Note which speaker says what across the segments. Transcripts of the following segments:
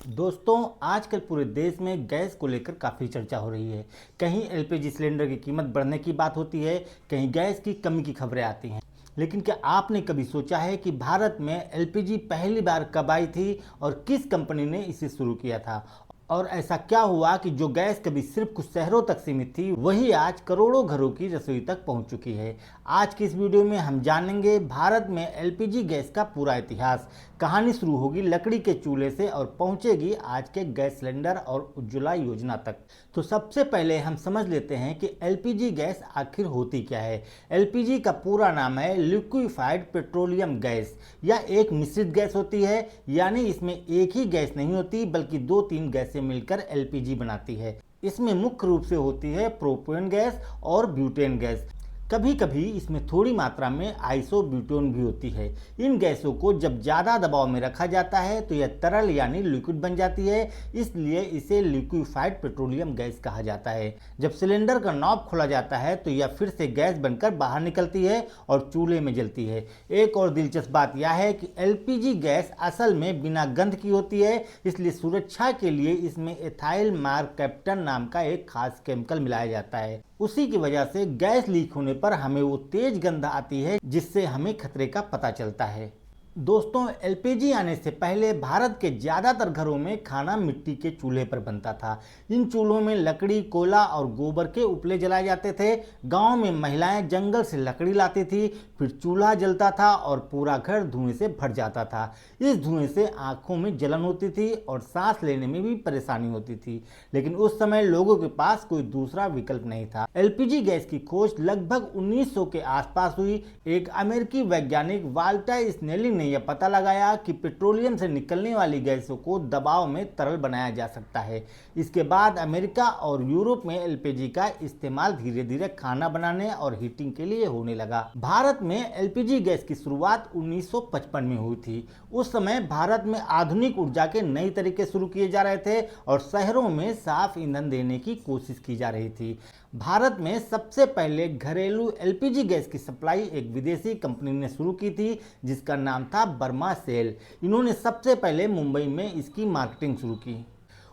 Speaker 1: दोस्तों, आजकल पूरे देश में गैस को लेकर काफ़ी चर्चा हो रही है। कहीं एलपीजी सिलेंडर की कीमत बढ़ने की बात होती है, कहीं गैस की कमी की खबरें आती हैं। लेकिन क्या आपने कभी सोचा है कि भारत में एलपीजी पहली बार कब आई थी और किस कंपनी ने इसे शुरू किया था? और ऐसा क्या हुआ कि जो गैस कभी सिर्फ कुछ शहरों तक सीमित थी, वही आज करोड़ों घरों की रसोई तक पहुंच चुकी है। आज की इस वीडियो में हम जानेंगे भारत में एलपीजी गैस का पूरा इतिहास। कहानी शुरू होगी लकड़ी के चूल्हे से और पहुंचेगी आज के गैस सिलेंडर और उज्ज्वला योजना तक। तो सबसे पहले हम समझ लेते हैं कि एलपीजी गैस आखिर होती क्या है। एलपीजी का पूरा नाम है लिक्विफाइड पेट्रोलियम गैस। यह एक मिश्रित गैस होती है, यानी इसमें एक ही गैस नहीं होती बल्कि 2-3 गैसें मिलकर एलपीजी बनाती है। इसमें मुख्य रूप से होती है प्रोपेन गैस और ब्यूटेन गैस। कभी कभी इसमें थोड़ी मात्रा में आइसोब्यूटेन भी होती है। इन गैसों को जब ज़्यादा दबाव में रखा जाता है तो यह तरल यानी लिक्विड बन जाती है, इसलिए इसे लिक्विफाइड पेट्रोलियम गैस कहा जाता है। जब सिलेंडर का नॉब खोला जाता है तो यह फिर से गैस बनकर बाहर निकलती है और चूल्हे में जलती है। एक और दिलचस्प बात यह है कि एलपीजी गैस असल में बिना गंध की होती है, इसलिए सुरक्षा के लिए इसमें एथाइल मार्कैप्टन नाम का एक खास केमिकल मिलाया जाता है। उसी की वजह से गैस लीक होने पर हमें वो तेज गंध आती है जिससे हमें खतरे का पता चलता है। दोस्तों, एलपीजी आने से पहले भारत के ज़्यादातर घरों में खाना मिट्टी के चूल्हे पर बनता था। इन चूल्हों में लकड़ी, कोयला और गोबर के उपले जलाए जाते थे। गांव में महिलाएं जंगल से लकड़ी लाती थी, फिर चूल्हा जलता था और पूरा घर धुएं से भर जाता था। इस धुएं से आंखों में जलन होती थी और सांस लेने में भी परेशानी होती थी। लेकिन उस समय लोगों के पास कोई दूसरा विकल्प नहीं था। एलपीजी गैस की खोज लगभग 1900 के आसपास हुई। एक अमेरिकी वैज्ञानिक वाल्टर स्नेलिंग ने यह पता लगाया कि पेट्रोलियम से निकलने वाली गैसों को दबाव में तरल बनाया जा सकता है। इसके बाद अमेरिका और यूरोप में एलपीजी का इस्तेमाल धीरे धीरे खाना बनाने और हीटिंग के लिए होने लगा। भारत में एलपीजी गैस की शुरुआत 1955 में हुई थी। उस समय भारत में आधुनिक ऊर्जा के नए तरीके शुरू किए जा रहे थे और शहरों में साफ ईंधन देने की कोशिश की जा रही थी। भारत में सबसे पहले घरेलू एलपीजी गैस की सप्लाई एक विदेशी कंपनी ने शुरू की थी जिसका नाम था बर्मा सेल। इन्होंने सबसे पहले मुंबई में इसकी मार्केटिंग शुरू की।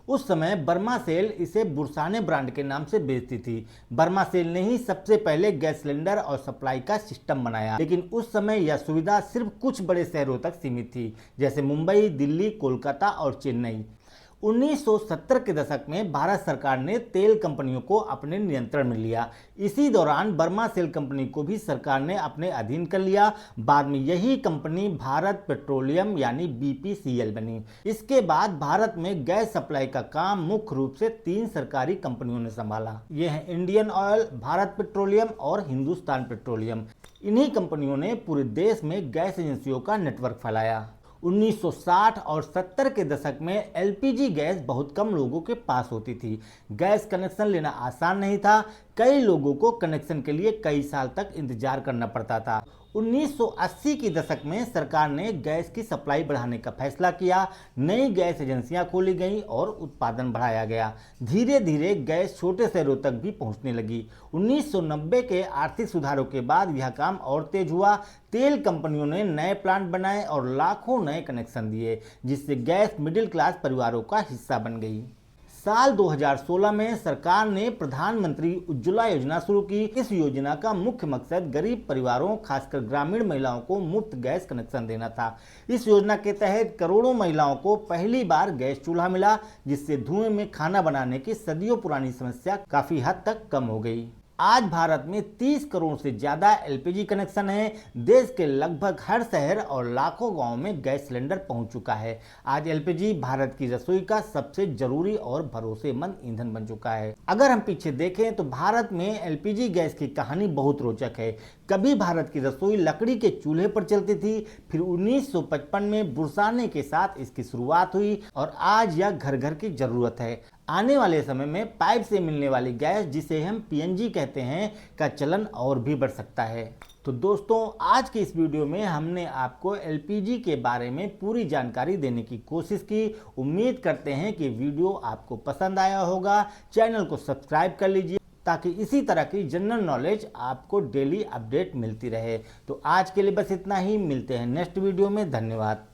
Speaker 1: उस समय बर्मा सेल इसे बुरसाने ब्रांड के नाम से बेचती थी। बर्मा सेल ने ही सबसे पहले गैस सिलेंडर और सप्लाई का सिस्टम बनाया, लेकिन उस समय यह सुविधा सिर्फ कुछ बड़े शहरों तक सीमित थी, जैसे मुंबई, दिल्ली, कोलकाता और चेन्नई। 1970 के दशक में भारत सरकार ने तेल कंपनियों को अपने नियंत्रण में लिया। इसी दौरान बर्मा सेल कंपनी को भी सरकार ने अपने अधीन कर लिया। बाद में यही कंपनी भारत पेट्रोलियम यानी बीपीसीएल बनी। इसके बाद भारत में गैस सप्लाई का काम मुख्य रूप से 3 सरकारी कंपनियों ने संभाला। ये हैं इंडियन ऑयल, भारत पेट्रोलियम और हिंदुस्तान पेट्रोलियम। इन्हीं कंपनियों ने पूरे देश में गैस एजेंसियों का नेटवर्क फैलाया। 1960 और 70 के दशक में एलपीजी गैस बहुत कम लोगों के पास होती थी। गैस कनेक्शन लेना आसान नहीं था। कई लोगों को कनेक्शन के लिए कई साल तक इंतजार करना पड़ता था। 1980 के दशक में सरकार ने गैस की सप्लाई बढ़ाने का फैसला किया। नई गैस एजेंसियां खोली गईं और उत्पादन बढ़ाया गया। धीरे धीरे गैस छोटे शहरों तक भी पहुंचने लगी। 1990 के आर्थिक सुधारों के बाद यह काम और तेज हुआ। तेल कंपनियों ने नए प्लांट बनाए और लाखों नए कनेक्शन दिए, जिससे गैस मिडिल क्लास परिवारों का हिस्सा बन गई। साल 2016 में सरकार ने प्रधानमंत्री उज्ज्वला योजना शुरू की। इस योजना का मुख्य मकसद गरीब परिवारों, खासकर ग्रामीण महिलाओं को मुफ्त गैस कनेक्शन देना था। इस योजना के तहत करोड़ों महिलाओं को पहली बार गैस चूल्हा मिला, जिससे धुएं में खाना बनाने की सदियों पुरानी समस्या काफी हद तक कम हो गई। आज भारत में 30 करोड़ से ज़्यादा एलपीजी कनेक्शन हैं। देश के लगभग हर शहर और लाखों गांवों में गैस सिलेंडर पहुंच चुका है। आज एलपीजी भारत की रसोई का सबसे जरूरी और भरोसेमंद ईंधन बन चुका है। अगर हम पीछे देखें तो भारत में एलपीजी गैस की कहानी बहुत रोचक है। कभी भारत की रसोई लकड़ी के चूल्हे पर चलती थी, फिर 1955 में बुरसाने के साथ इसकी शुरुआत हुई और आज यह घर घर की जरूरत है। आने वाले समय में पाइप से मिलने वाली गैस, जिसे हम पीएनजी कहते हैं, का चलन और भी बढ़ सकता है। तो दोस्तों, आज की इस वीडियो में हमने आपको एलपीजी के बारे में पूरी जानकारी देने की कोशिश की। उम्मीद करते हैं कि वीडियो आपको पसंद आया होगा। चैनल को सब्सक्राइब कर लीजिए ताकि इसी तरह की जनरल नॉलेज आपको डेली अपडेट मिलती रहे। तो आज के लिए बस इतना ही। मिलते हैं नेक्स्ट वीडियो में। धन्यवाद।